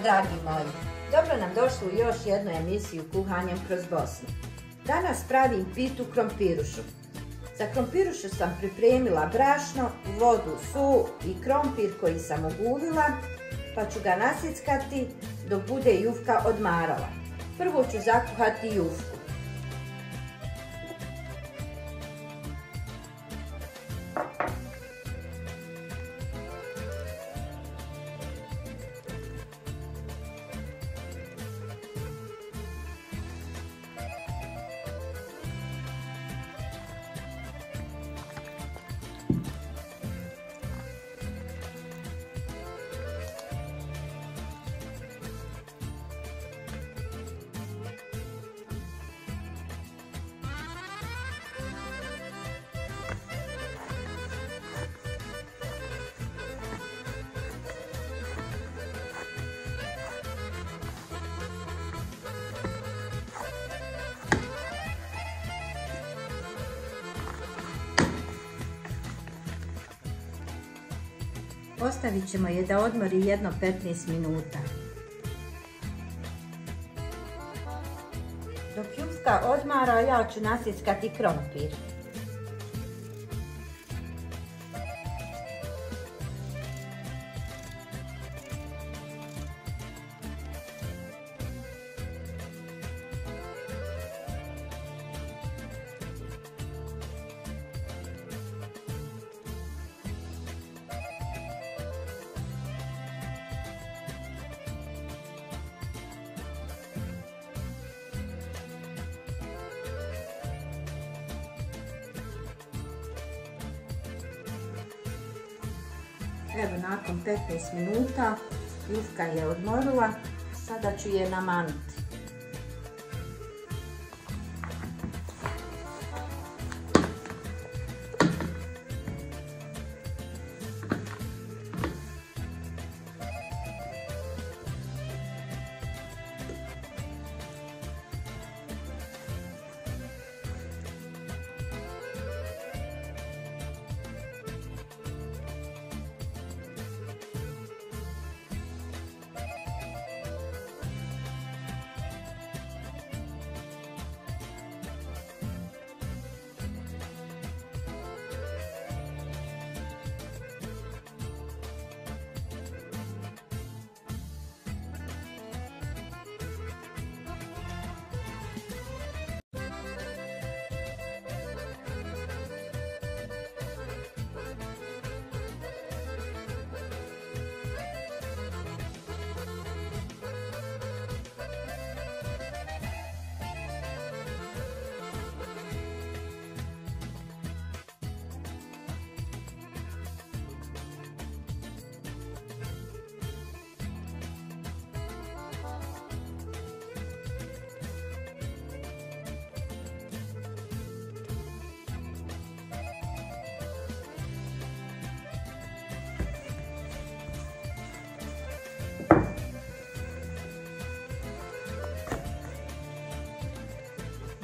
dragi moji, dobro nam došli u još jednu emisiju Kuhanjem kroz Bosnu. Danas pravim pitu krompirušu. Za krompirušu sam pripremila brašno, vodu, sol i krompir koji sam ogulila, pa ću ga nasickati dok bude jufka odmarala. Prvo ću zakuhati jufku. Ostavit ćemo je da odmori jedno 15 minuta. Dok jufka odmara, ja ću nasickati krompir. Evo, nakon 15 minuta jufka je odmorila, sada ću je namaniti.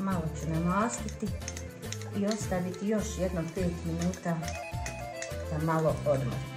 Malo ću namastiti i ostaviti još jedno 5 minuta da malo odmori.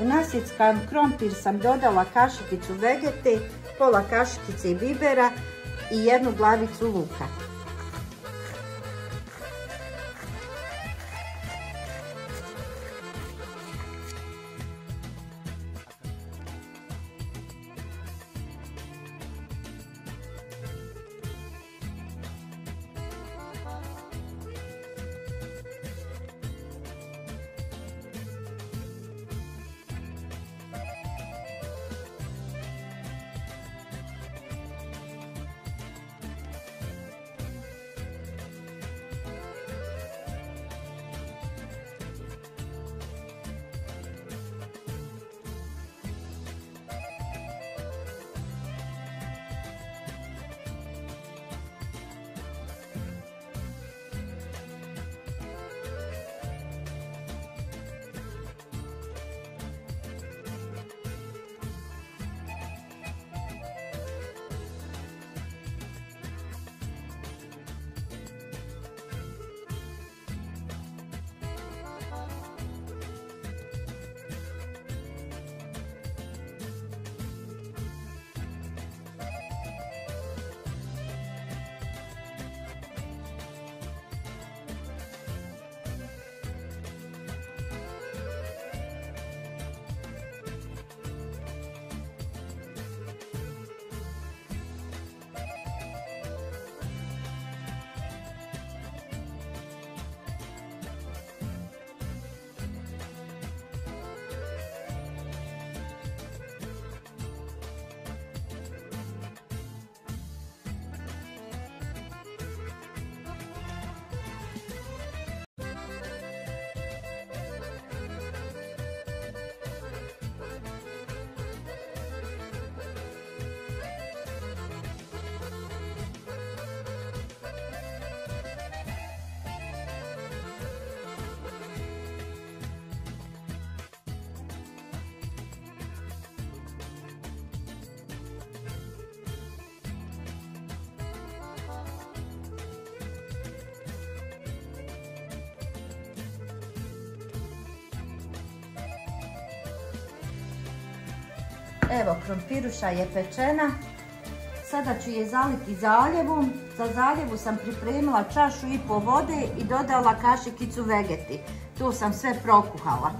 U nasjeckan krompir sam dodala kašikicu vegete, pola kašikice bibera i 1 glavicu luka. Evo, krompiruša je pečena. Sada ću je zaliti zaljevom. Za zaljevu sam pripremila 1,5 čaše vode i dodala kašikicu vegeti. Tu sam sve prokuhala.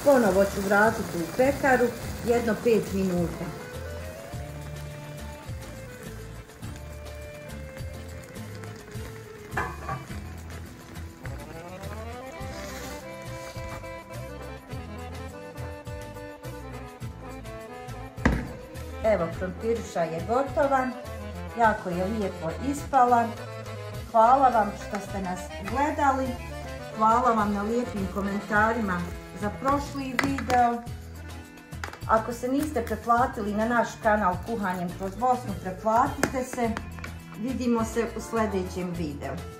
Ponovo ću vratiti u pekaru jedno 5 minuta. Evo, krompiruša je gotova, jako je lijepo ispala. Hvala vam što ste nas gledali, hvala vam na lijepim komentarima za prošli video. Ako se niste pretplatili na naš kanal Kuhanjem kroz Bosnu, pretplatite se. Vidimo se u sljedećem videu.